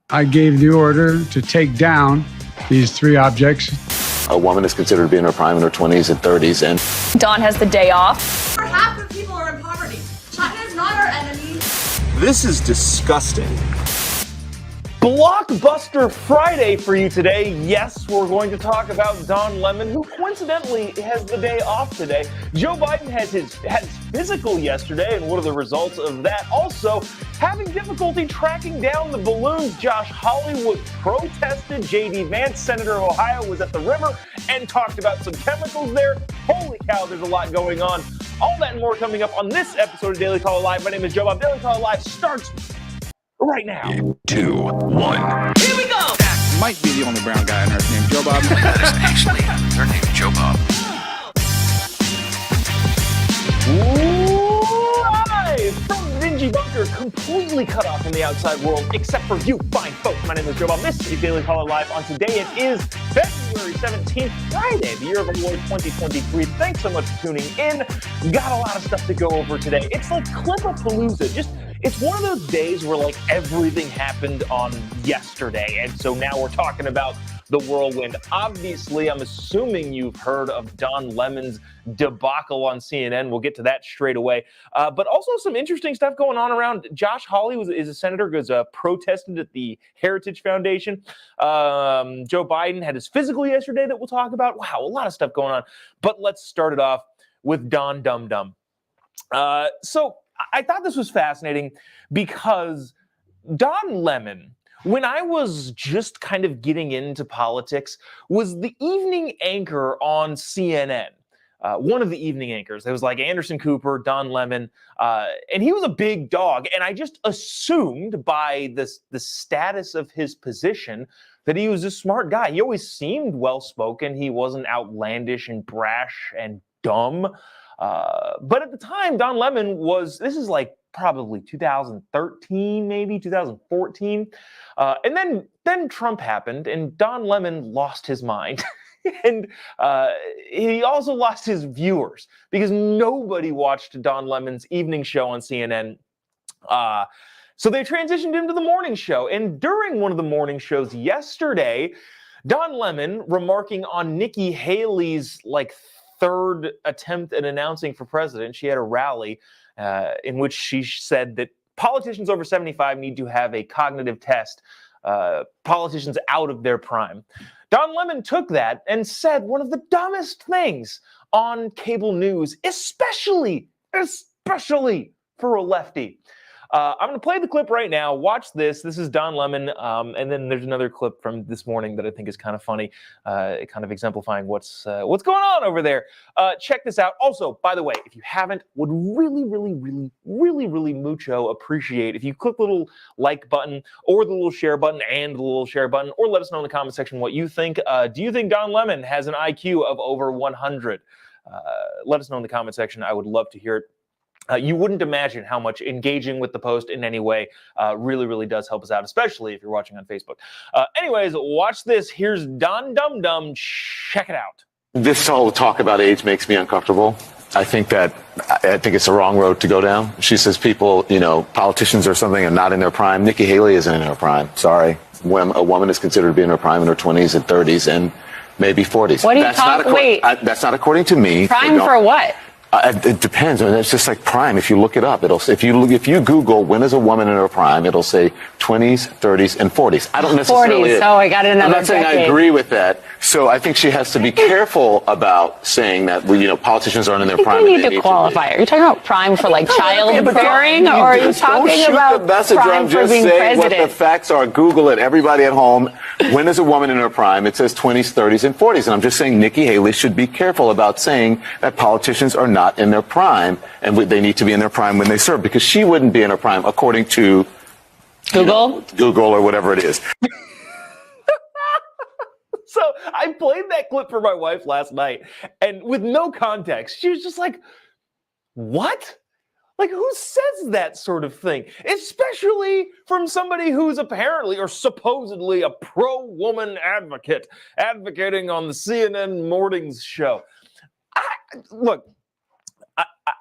I gave the order to take down these three objects. A woman is considered to be in her prime in her 20s and 30s, and Dawn has the day off. Half the people are in poverty. China is not our enemy. This is disgusting. Blockbuster Friday for you today. Yes, we're going to talk about Don Lemon, who coincidentally has the day off today. Joe Biden had his physical yesterday, and what are the results of that? Also, having difficulty tracking down the balloons. Josh Hollywood protested. J.D. Vance, Senator of Ohio, was at the river and talked about some chemicals there. Holy cow, there's a lot going on. All that and more coming up on this episode of Daily Caller Live. My name is Jobob. Daily Caller Live starts right now. 2, 1. Here we go. That might be the only brown guy on earth named Jobob. That is actually her name, Jobob. Live from the dingy bunker, completely cut off from the outside world, except for you fine folks. My name is Jobob. This is Daily Caller Live. On today, it is February 17th, Friday, the year of our Lord 2023. Thanks so much for tuning in. Got a lot of stuff to go over today. It's like Clip-a-Palooza. It's one of those days where like everything happened on yesterday, and so now we're talking about the whirlwind. Obviously, I'm assuming you've heard of Don Lemon's debacle on CNN. We'll get to that straight away. But also some interesting stuff going on around. Josh Hawley is a senator who was protested at the Heritage Foundation. Joe Biden had his physical yesterday that we'll talk about. Wow, a lot of stuff going on. But let's start it off with Don Dum Dum. So I thought this was fascinating because Don Lemon, when I was just kind of getting into politics, was the evening anchor on CNN. One of the evening anchors. There was like Anderson Cooper, Don Lemon, and he was a big dog. And I just assumed by the status of his position that he was a smart guy. He always seemed well-spoken. He wasn't outlandish and brash and dumb. But at the time, Don Lemon this is like probably 2013, maybe 2014. And then Trump happened and Don Lemon lost his mind. And he also lost his viewers because nobody watched Don Lemon's evening show on CNN. So they transitioned him to the morning show. And during one of the morning shows yesterday, Don Lemon, remarking on Nikki Haley's third attempt at announcing for president, she had a rally in which she said that politicians over 75 need to have a cognitive test, politicians out of their prime. Don Lemon took that and said one of the dumbest things on cable news, especially for a lefty. I'm going to play the clip right now. Watch this. This is Don Lemon. And then there's another clip from this morning that I think is kind of funny, kind of exemplifying what's going on over there. Check this out. Also, by the way, if you haven't, would really mucho appreciate if you click the little like button or the little share button and the little share button, or let us know in the comment section what you think. Do you think Don Lemon has an IQ of over 100? Let us know in the comment section. I would love to hear it. You wouldn't imagine how much engaging with the post in any way really does help us out, especially if you're watching on Facebook. Anyways, watch this. Here's Don Dum Dum. Check it out. this whole talk about age makes me uncomfortable. I think it's the wrong road to go down. She says people, politicians or something are not in their prime. Nikki Haley isn't in her prime. Sorry. When a woman is considered to be in her prime in her 20s and 30s and maybe 40s. What do you talk? Wait. That's not according to me. Prime for what? It depends. I mean, it's just like prime. If you look it up, if you Google when is a woman in her prime, it'll say 20s, 30s, and 40s. I don't necessarily. 40s. So I got another. I'm not saying I agree with that. So I think she has to be careful about saying that politicians aren't in their prime. You need to qualify. Are you talking about prime for like childbearing, or are you talking about prime for being president? What the facts are. Google it. Everybody at home. When is a woman in her prime? It says 20s, 30s, and 40s. And I'm just saying Nikki Haley should be careful about saying that politicians are not in their prime, and they need to be in their prime when they serve, because she wouldn't be in her prime according to Google or whatever it is. So I played that clip for my wife last night, and with no context, she was just like, what? Like, who says that sort of thing? Especially from somebody who's apparently or supposedly a pro-woman advocate, advocating on the CNN mornings show.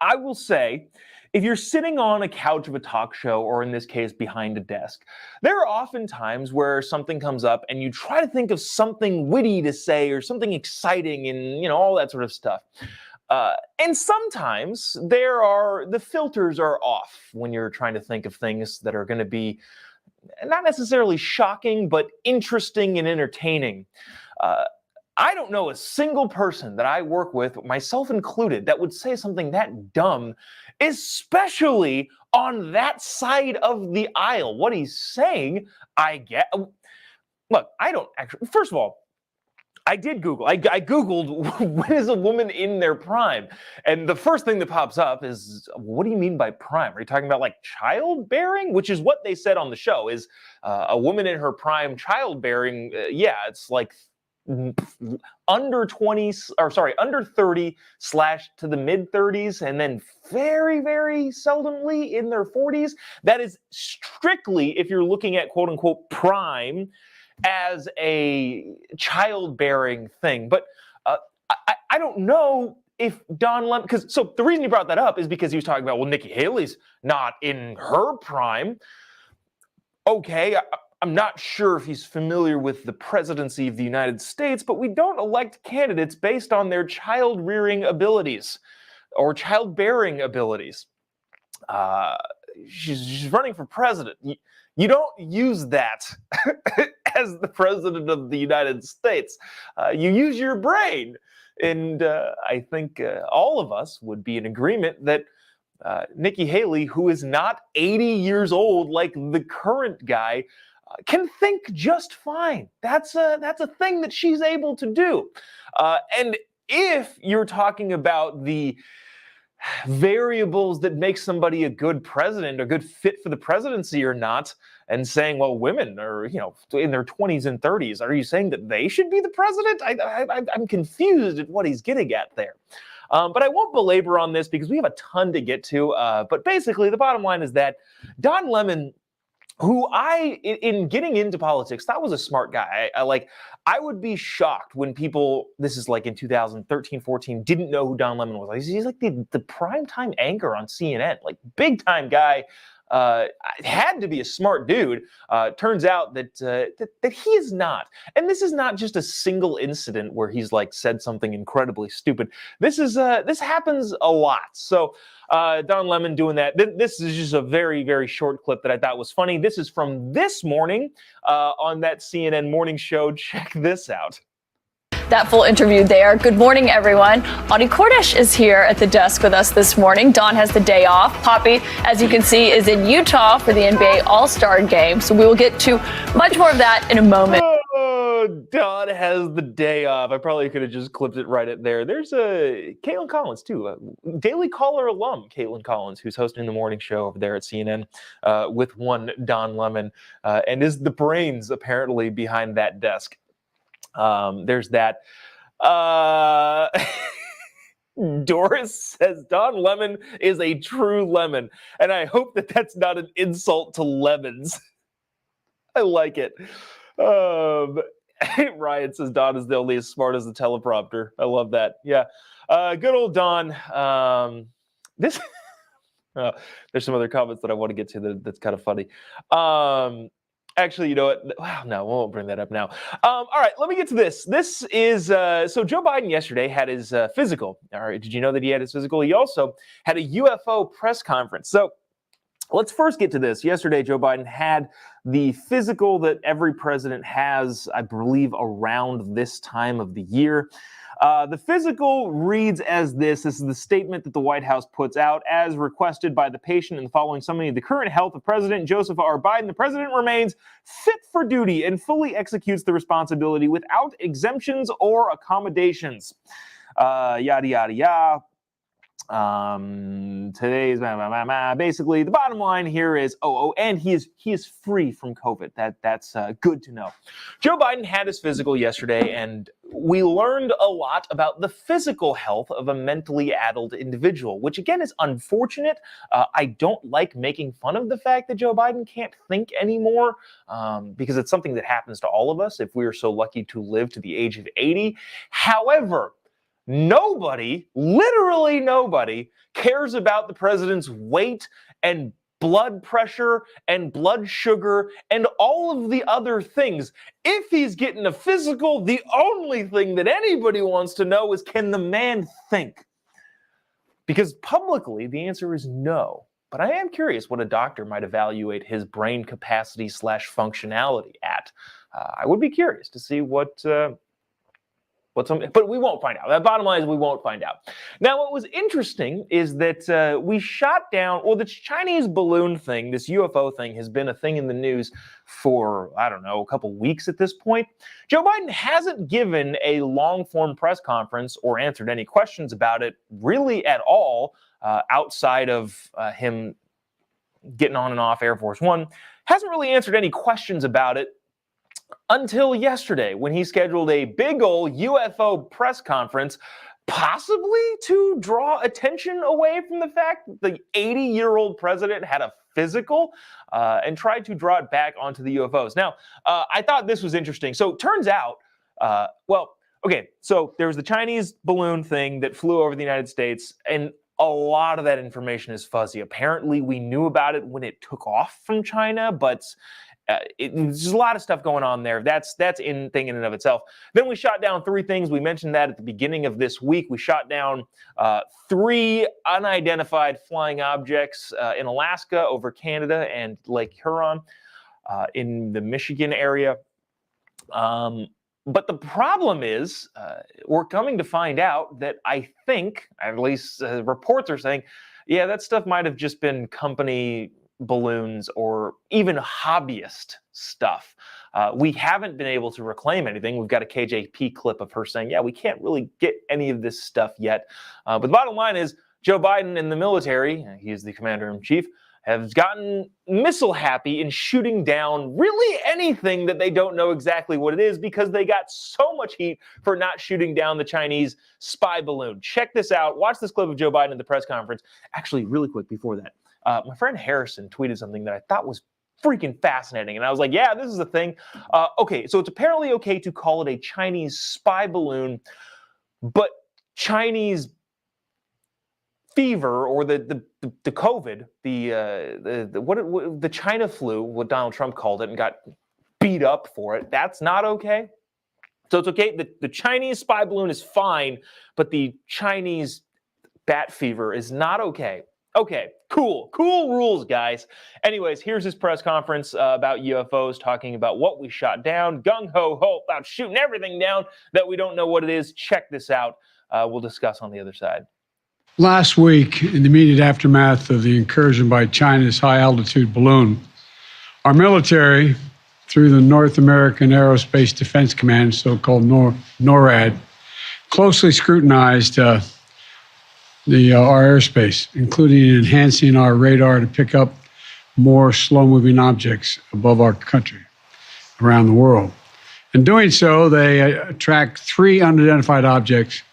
I will say, if you're sitting on a couch of a talk show, or in this case, behind a desk, there are often times where something comes up and you try to think of something witty to say or something exciting and, all that sort of stuff. And sometimes the filters are off when you're trying to think of things that are going to be not necessarily shocking, but interesting and entertaining. I don't know a single person that I work with, myself included, that would say something that dumb, especially on that side of the aisle. What he's saying, I get. Look, I don't actually. First of all, I did Google. I Googled, when is a woman in their prime? And the first thing that pops up is, what do you mean by prime? Are you talking about like childbearing? Which is what they said on the show, is a woman in her prime childbearing. Yeah, it's like under 30 / to the mid 30s, and then very, very seldomly in their 40s. That is strictly if you're looking at quote unquote prime as a childbearing thing. But I don't know if Don Lemon, so the reason he brought that up is because he was talking about, well, Nikki Haley's not in her prime. Okay, I'm not sure if he's familiar with the presidency of the United States, but we don't elect candidates based on their child-rearing abilities or childbearing abilities. She's running for president. You don't use that as the president of the United States. You use your brain. And I think all of us would be in agreement that Nikki Haley, who is not 80 years old like the current guy, can think just fine. That's a thing that she's able to do. And if you're talking about the variables that make somebody a good president, a good fit for the presidency or not, and saying, well, women are, in their 20s and 30s, are you saying that they should be the president? I'm confused at what he's getting at there. But I won't belabor on this because we have a ton to get to. But basically, the bottom line is that Don Lemon, who in getting into politics, thought was a smart guy. I would be shocked when people, this is like in 2013, 14, didn't know who Don Lemon was. He's like the primetime anchor on CNN, like big time guy. Had to be a smart dude. Turns out that he is not. And this is not just a single incident where he's like said something incredibly stupid. This happens a lot. So Don Lemon doing that. This is just a very, very short clip that I thought was funny. This is from this morning on that CNN morning show. Check this out. That full interview there. Good morning, everyone. Audie Cordish is here at the desk with us this morning. Don has the day off. Poppy, as you can see, is in Utah for the NBA All-Star Game. So we will get to much more of that in a moment. Oh, Don has the day off. I probably could have just clipped it right at there. There's Caitlin Collins, too. Daily Caller alum, Caitlin Collins, who's hosting the morning show over there at CNN with one Don Lemon and is the brains, apparently, behind that desk. There's that. Doris says Don Lemon is a true lemon, and I hope that that's not an insult to lemons. I like it. Ryan says Don is the only as smart as the teleprompter. I love that. Yeah. Good old Don. There's some other comments that I want to get to that's kind of funny. Actually, you know what? Wow, no, we won't bring that up now. All right, let me get to this. This is, so Joe Biden yesterday had his physical. All right, did you know that he had his physical? He also had a UFO press conference. So let's first get to this. Yesterday, Joe Biden had the physical that every president has, I believe, around this time of the year. The physical reads as this. This is the statement that the White House puts out as requested by the patient and following summary of the current health of President Joseph R. Biden. The president remains fit for duty and fully executes the responsibility without exemptions or accommodations. Yada, yada, yada. Today's basically the bottom line here is and he is free from COVID. That's good to know. Joe Biden had his physical yesterday, and we learned a lot about the physical health of a mentally addled individual, which again is unfortunate. I don't like making fun of the fact that Joe Biden can't think anymore, because it's something that happens to all of us if we are so lucky to live to the age of 80. However, nobody, literally nobody, cares about the president's weight and blood pressure and blood sugar and all of the other things. If he's getting a physical, the only thing that anybody wants to know is, can the man think? Because publicly, the answer is no. But I am curious what a doctor might evaluate his brain capacity / functionality at. I would be curious to see but we won't find out. The bottom line is we won't find out. Now, what was interesting is that we shot down, well, the Chinese balloon thing, this UFO thing, has been a thing in the news for, I don't know, a couple weeks at this point. Joe Biden hasn't given a long-form press conference or answered any questions about it really at all, outside of him getting on and off Air Force One. Hasn't really answered any questions about it until yesterday, when he scheduled a big old UFO press conference, possibly to draw attention away from the fact that the 80-year-old president had a physical, and tried to draw it back onto the UFOs. Now, I thought this was interesting. So it turns out, so there was the Chinese balloon thing that flew over the United States, and a lot of that information is fuzzy. Apparently, we knew about it when it took off from China, but there's a lot of stuff going on there. That's in thing in and of itself. Then we shot down 3 things. We mentioned that at the beginning of this week. We shot down 3 unidentified flying objects in Alaska, over Canada, and Lake Huron, in the Michigan area. But the problem is, we're coming to find out that I think, at least reports are saying, yeah, that stuff might have just been company balloons or even hobbyist stuff. We haven't been able to reclaim anything. We've got a KJP clip of her saying, yeah, we can't really get any of this stuff yet. But the bottom line is, Joe Biden and the military, he is the commander-in-chief, have gotten missile happy in shooting down really anything that they don't know exactly what it is, because they got so much heat for not shooting down the Chinese spy balloon. Check this out. Watch this clip of Joe Biden at the press conference. Actually, really quick before that, my friend Harrison tweeted something that I thought was freaking fascinating. And I was like, yeah, this is a thing. Okay, so it's apparently okay to call it a Chinese spy balloon, but Chinese fever, or the COVID, the China flu, what Donald Trump called it and got beat up for it, that's not okay. So it's okay. The Chinese spy balloon is fine, but the Chinese bat fever is not okay. Okay, cool rules, guys. Anyways, here's his press conference about UFOs, talking about what we shot down, gung-ho-ho about shooting everything down that we don't know what it is. Check this out. We'll discuss on the other side. Last week, in the immediate aftermath of the incursion by China's high-altitude balloon, our military, through the North American Aerospace Defense Command, so-called NORAD, closely scrutinized our airspace, including enhancing our radar to pick up more slow-moving objects above our country, around the world. In doing so, they tracked 3 unidentified objects,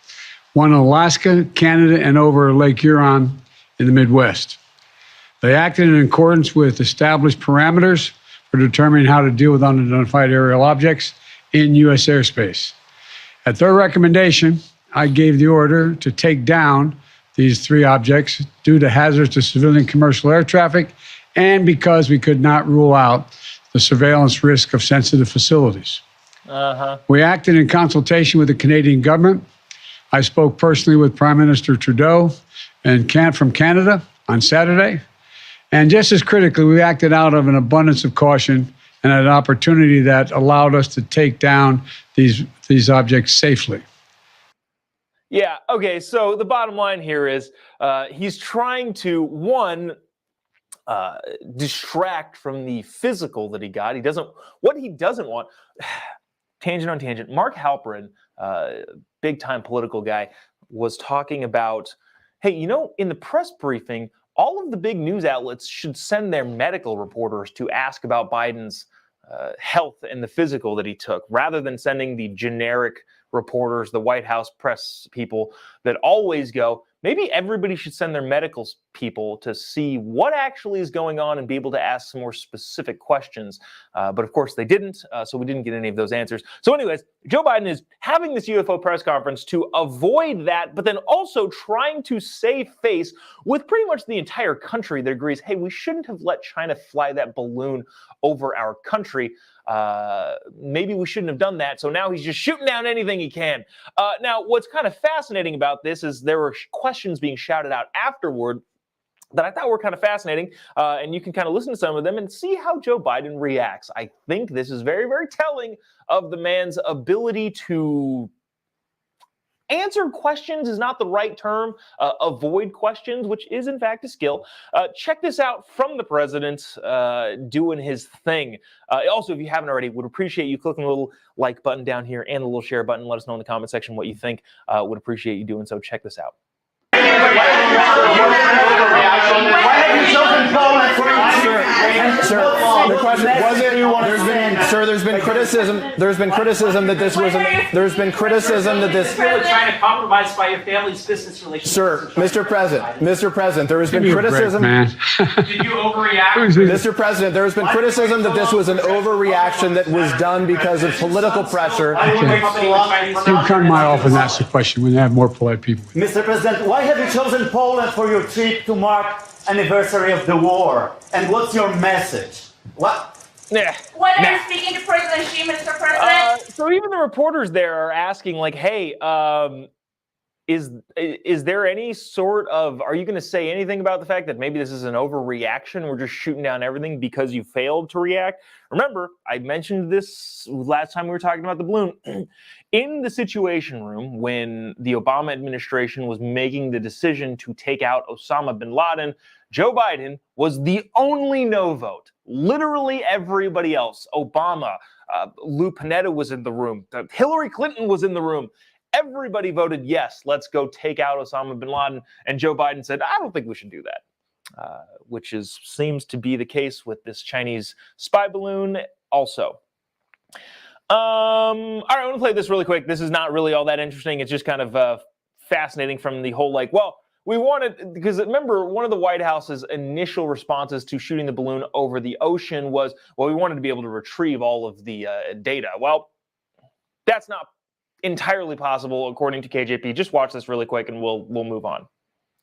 one in Alaska, Canada, and over Lake Huron in the Midwest. They acted in accordance with established parameters for determining how to deal with unidentified aerial objects in U.S. airspace. At their recommendation, I gave the order to take down these 3 objects due to hazards to civilian commercial air traffic and because we could not rule out the surveillance risk of sensitive facilities. We acted in consultation with the Canadian government. I spoke personally with Prime Minister Trudeau from Canada on Saturday. And just as critically, we acted out of an abundance of caution and an opportunity that allowed us to take down these objects safely. Yeah, okay, so the bottom line here is he's trying to, one, distract from the physical that he got. What he doesn't want, tangent on tangent, Mark Halperin, big-time political guy, was talking about, hey, in the press briefing, all of the big news outlets should send their medical reporters to ask about Biden's health and the physical that he took, rather than sending the generic reporters, the White House press people that always go, maybe everybody should send their medical people to see what actually is going on and be able to ask some more specific questions. But of course they didn't, so we didn't get any of those answers. So anyways, Joe Biden is having this UFO press conference to avoid that, but then also trying to save face with pretty much the entire country that agrees, hey, we shouldn't have let China fly that balloon over our country. Maybe we shouldn't have done that. So now he's just shooting down anything he can. Now, what's kind of fascinating about this is there were questions being shouted out afterward that I thought were kind of fascinating, and you can kind of listen to some of them and see how Joe Biden reacts. I think this is very, very telling of the man's ability to answer questions is not the right term, avoid questions, which is in fact a skill. Check this out from the president doing his thing. Also, if you haven't already, would appreciate you clicking the little like button down here and the little share button. Let us know in the comment section what you think. Would appreciate you doing so. Check this out. Sir, the question wasn't. There's been criticism. There's been criticism that this was. There's been criticism that this. Trying to compromise by your family's business relationship. Sir, Mr. President, there has been criticism. Did you overreact? Mr. President, there has been criticism that this was an overreaction that was done because of political pressure. You come to my office and ask the question when you have more polite people. Mr. President, why have you chosen Poland for your trip to mark anniversary of the war? And what's your message? What? When are you speaking to President Xi, Mr. President? So even the reporters there are asking, like, hey, is there any sort of, are you going to say anything about the fact that maybe this is an overreaction? We're just shooting down everything because you failed to react? Remember, I mentioned this last time we were talking about the balloon. In the Situation Room, when the Obama administration was making the decision to take out Osama bin Laden, Joe Biden was the only no vote. Literally everybody else, Obama, Lou Panetta was in the room, Hillary Clinton was in the room. Everybody voted yes, let's go take out Osama bin Laden. And Joe Biden said, I don't think we should do that, which seems to be the case with this Chinese spy balloon also. All right, I want to play this really quick. This is not really all that interesting. It's just kind of fascinating from the whole, like, well, we wanted, because remember, one of the White House's initial responses to shooting the balloon over the ocean was, well, we wanted to be able to retrieve all of the data. Well, that's not entirely possible, according to KJP. Just watch this really quick and we'll move on.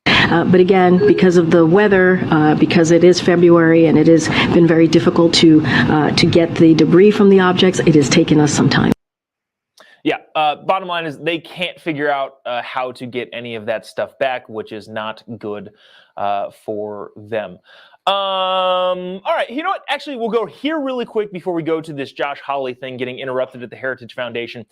But again, because of the weather, because it is February and it has been very difficult to get the debris from the objects, it has taken us some time. Yeah, bottom line is they can't figure out how to get any of that stuff back, which is not good for them. All right, you know what? Actually, we'll go here really quick before we go to this Josh Hawley thing getting interrupted at the Heritage Foundation.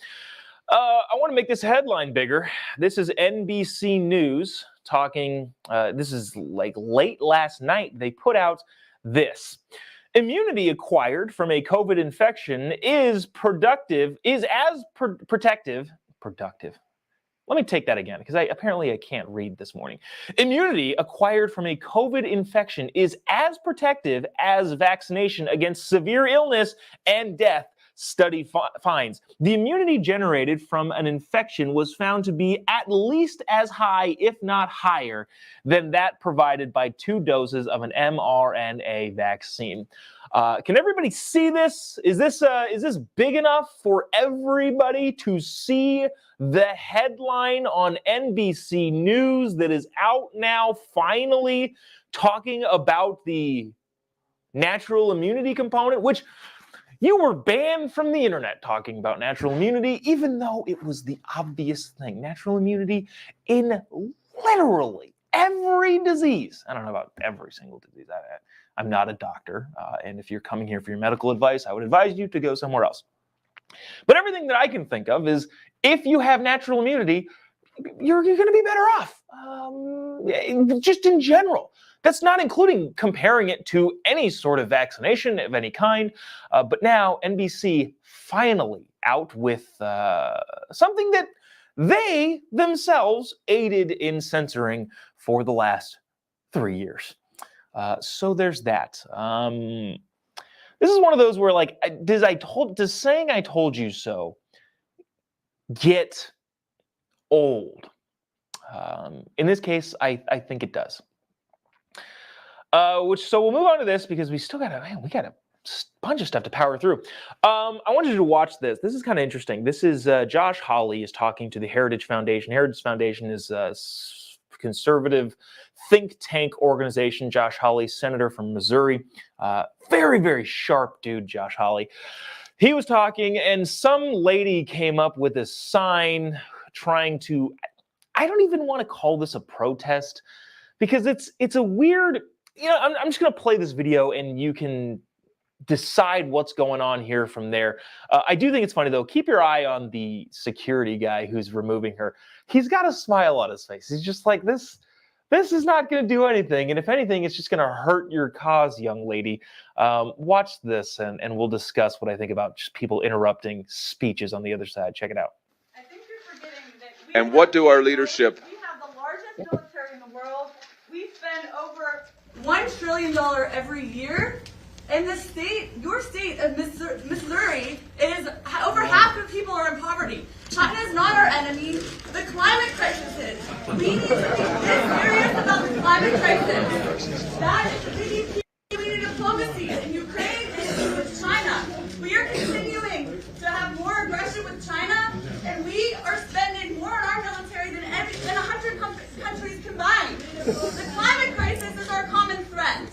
I want to make this headline bigger. This is NBC News talking, this is like late last night, they put out this. Immunity acquired from a COVID infection is productive. Let me take that again, because apparently I can't read this morning. Immunity acquired from a COVID infection is as protective as vaccination against severe illness and death, study finds. The immunity generated from an infection was found to be at least as high, if not higher, than that provided by 2 doses of an mRNA vaccine. Can everybody see this? Is this big enough for everybody to see the headline on NBC News that is out now, finally talking about the natural immunity component, which you were banned from the internet talking about natural immunity, even though it was the obvious thing. Natural immunity in literally every disease. I don't know about every single disease. I'm not a doctor, and if you're coming here for your medical advice, I would advise you to go somewhere else. But everything that I can think of is if you have natural immunity, you're going to be better off, just in general. That's not including comparing it to any sort of vaccination of any kind. But now NBC finally out with something that they themselves aided in censoring for the last 3 years. So there's that. This is one of those where, like, does saying I told you so get old? In this case, I think it does. So we'll move on to this because we got a bunch of stuff to power through. I wanted you to watch this. This is kind of interesting. This is Josh Hawley is talking to the Heritage Foundation. Heritage Foundation is a conservative think tank organization. Josh Hawley, senator from Missouri, very, very sharp dude, Josh Hawley. He was talking, and some lady came up with a sign trying to, I don't even want to call this a protest because it's a weird, I'm just going to play this video and you can decide what's going on here from there. I do think it's funny, though. Keep your eye on the security guy who's removing her. He's got a smile on his face. He's just like, this is not going to do anything. And if anything, it's just going to hurt your cause, young lady. Watch this, and we'll discuss what I think about just people interrupting speeches on the other side. Check it out. I think you're forgetting that and what do our leadership... We have the largest military in the world. We spend over $1 trillion every year. And the state, your state of Missouri, is over half of people are in poverty. China is not our enemy. The climate crisis is. We need to be this serious about the climate crisis. That is, we need diplomacy in Ukraine and with China. We are continuing to have more aggression with China, and we are spending more on our military than 100 countries combined. The climate crisis is our common threat.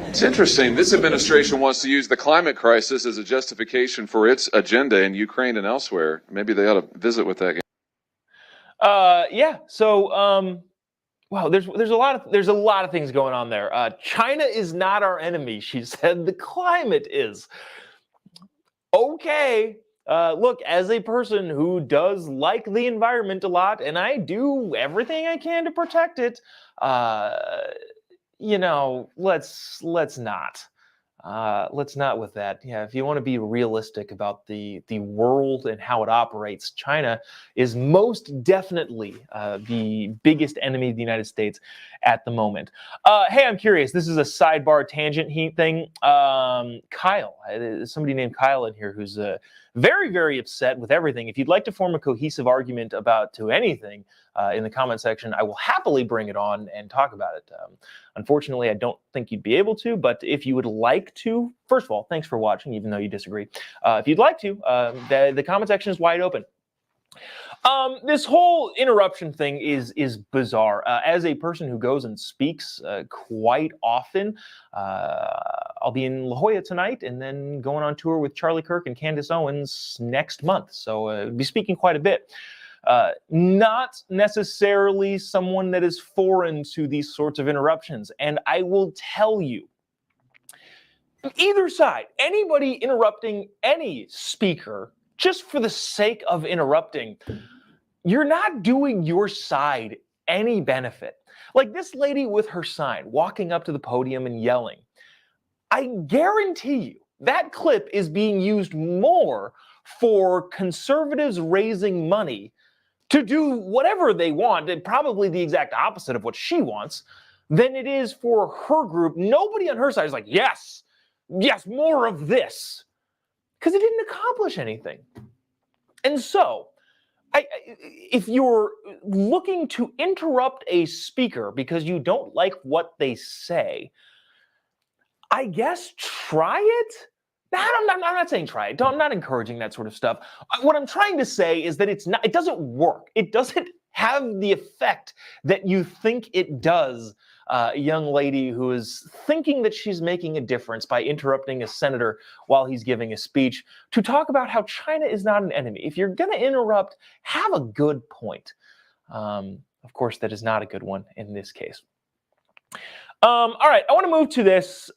It's interesting. This administration wants to use the climate crisis as a justification for its agenda in Ukraine and elsewhere. Maybe they ought to visit with that. Yeah. So, wow, there's a lot of things going on there. China is not our enemy, she said. The climate is. Okay. Look, as a person who does like the environment a lot, and I do everything I can to protect it, let's not. Let's not with that. Yeah, if you want to be realistic about the world and how it operates, China is most definitely the biggest enemy of the United States at the moment. Hey, I'm curious. This is a sidebar tangent thing. Kyle, somebody named Kyle in here who's very, very upset with everything. If you'd like to form a cohesive argument to anything in the comment section, I will happily bring it on and talk about it. Unfortunately, I don't think you'd be able to, but if you would like to, first of all, thanks for watching, even though you disagree. If you'd like to, the comment section is wide open. This whole interruption thing is bizarre. As a person who goes and speaks quite often, I'll be in La Jolla tonight and then going on tour with Charlie Kirk and Candace Owens next month. So I'll be speaking quite a bit. Not necessarily someone that is foreign to these sorts of interruptions. And I will tell you, either side, anybody interrupting any speaker just for the sake of interrupting, you're not doing your side any benefit. Like this lady with her sign walking up to the podium and yelling. I guarantee you that clip is being used more for conservatives raising money to do whatever they want, and probably the exact opposite of what she wants, than it is for her group. Nobody on her side is like, yes, more of this. Because it didn't accomplish anything. And so, if you're looking to interrupt a speaker because you don't like what they say, I guess try it. I'm not saying try it. I'm not encouraging that sort of stuff. What I'm trying to say is that it doesn't work. It doesn't have the effect that you think it does. A young lady who is thinking that she's making a difference by interrupting a senator while he's giving a speech to talk about how China is not an enemy. If you're going to interrupt, have a good point. Of course, that is not a good one in this case. All right, I want to move to this.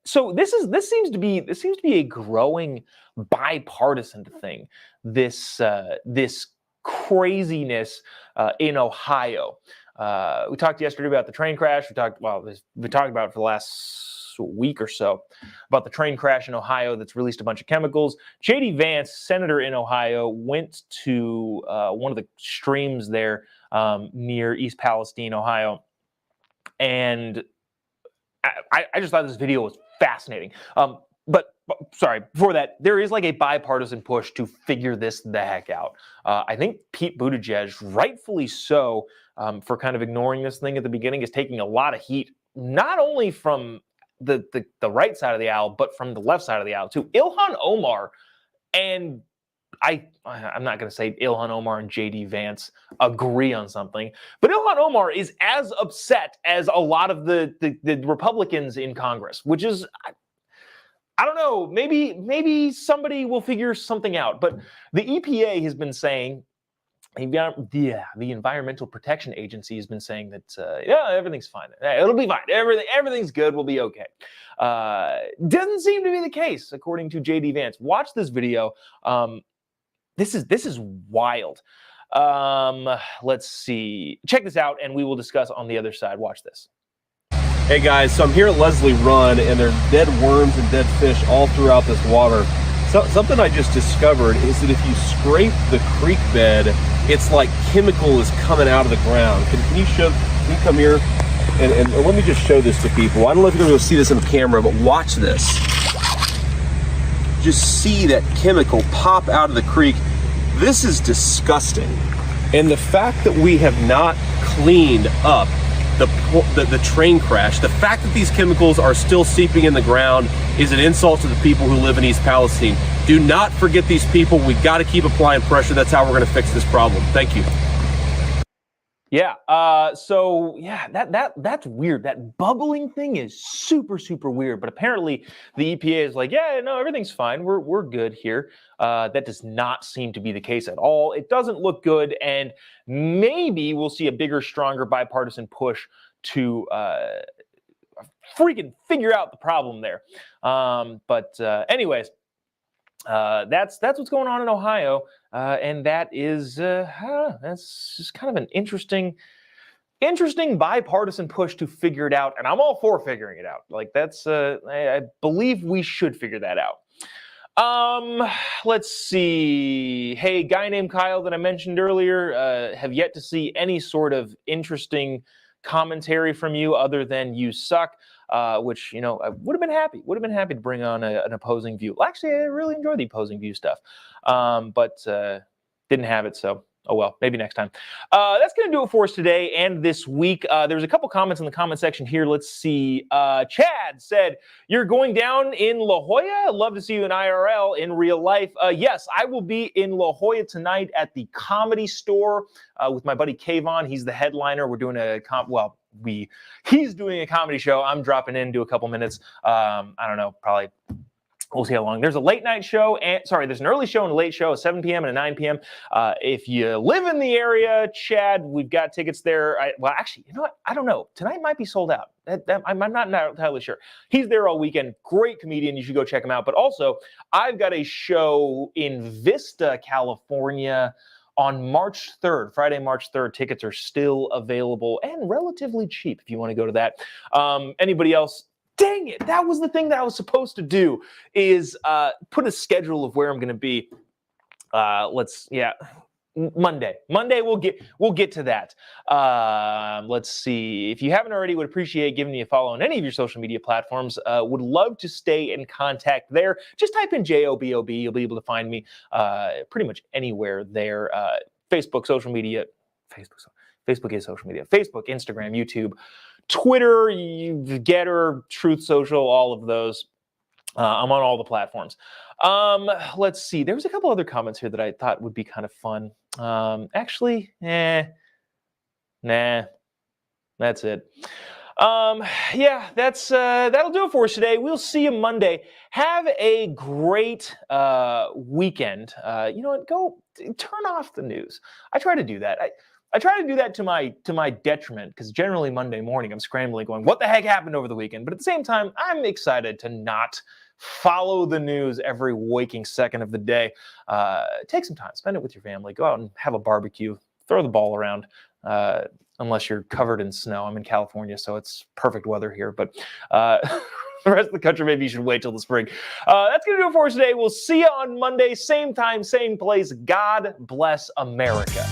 So this seems to be a growing bipartisan thing. This craziness in Ohio. We talked yesterday about the train crash. We talked about it for the last week or so about the train crash in Ohio that's released a bunch of chemicals. J.D. Vance, senator in Ohio, went to one of the streams there near East Palestine, Ohio, and I just thought this video was fascinating. sorry, before that, there is like a bipartisan push to figure this the heck out. I think Pete Buttigieg, rightfully so, for kind of ignoring this thing at the beginning, is taking a lot of heat, not only from the right side of the aisle, but from the left side of the aisle too. Ilhan Omar and I'm not going to say Ilhan Omar and J.D. Vance agree on something, but Ilhan Omar is as upset as a lot of the Republicans in Congress, which is, I don't know, maybe somebody will figure something out. But the EPA has been saying, the Environmental Protection Agency has been saying that, everything's fine. It'll be fine. Everything's good. We'll be okay. Doesn't seem to be the case, according to J.D. Vance. Watch this video. This is wild. Let's see. Check this out, and we will discuss on the other side. Watch this. Hey guys, so I'm here at Leslie Run, and there are dead worms and dead fish all throughout this water. So, something I just discovered is that if you scrape the creek bed, it's like chemical is coming out of the ground. Can you come here and let me just show this to people. I don't know if you're going to see this on camera, but watch this. Just see that chemical pop out of the creek. This is disgusting. And the fact that we have not cleaned up the train crash, the fact that these chemicals are still seeping in the ground is an insult to the people who live in East Palestine. Do not forget these people. We've got to keep applying pressure. That's how we're going to fix this problem. Thank you. Yeah. So yeah, that's weird. That bubbling thing is super, super weird. But apparently the EPA is like, yeah, no, everything's fine. We're good here. That does not seem to be the case at all. It doesn't look good, and maybe we'll see a bigger, stronger bipartisan push to freaking figure out the problem there. Anyways. That's what's going on in Ohio, and that is that's just kind of an interesting bipartisan push to figure it out, and I'm all for figuring it out. Like that's I believe we should figure that out. Let's see. Hey, guy named Kyle that I mentioned earlier, have yet to see any sort of interesting commentary from you other than you suck. Which, I would have been happy to bring on an opposing view. Well, actually, I really enjoy the opposing view stuff, but didn't have it, so oh well, maybe next time. That's going to do it for us today and this week. There's a couple comments in the comment section here. Let's see. Chad said, you're going down in La Jolla? I'd love to see you in IRL, in real life. Yes, I will be in La Jolla tonight at the Comedy Store with my buddy Kayvon. He's the headliner. We're doing he's doing a comedy show. I'm dropping in, do a couple minutes. I don't know, probably we'll see how long. There's a late night show, there's an early show and a late show, a 7 p.m. and a 9 p.m. If you live in the area, Chad, we've got tickets there. Actually, you know what? I don't know. Tonight might be sold out. I'm not entirely sure. He's there all weekend. Great comedian. You should go check him out. But also, I've got a show in Vista, California, on March 3rd, Friday, March 3rd. Tickets are still available and relatively cheap if you want to go to that. Anybody else? Dang it, that was the thing that I was supposed to do, is put a schedule of where I'm going to be. Monday. We'll get to that. Let's see. If you haven't already, would appreciate giving me a follow on any of your social media platforms. Would love to stay in contact there. Just type in JOBOB. You'll be able to find me pretty much anywhere there. Facebook, social media. Facebook is social media. Facebook, Instagram, YouTube, Twitter, Getter, Truth Social, all of those. I'm on all the platforms. Let's see. There was a couple other comments here that I thought would be kind of fun. Actually, nah, that's it. That'll do it for us today. We'll see you Monday. Have a great weekend. You know what? Go turn off the news. I try to do that. I try to do that to my detriment, because generally Monday morning I'm scrambling going, what the heck happened over the weekend? But at the same time, I'm excited to not follow the news every waking second of the day. Take some time, spend it with your family, go out and have a barbecue, throw the ball around, unless you're covered in snow. I'm in California, so it's perfect weather here, but the rest of the country, maybe you should wait till the spring. That's going to do it for us today. We'll see you on Monday, same time, same place. God bless America.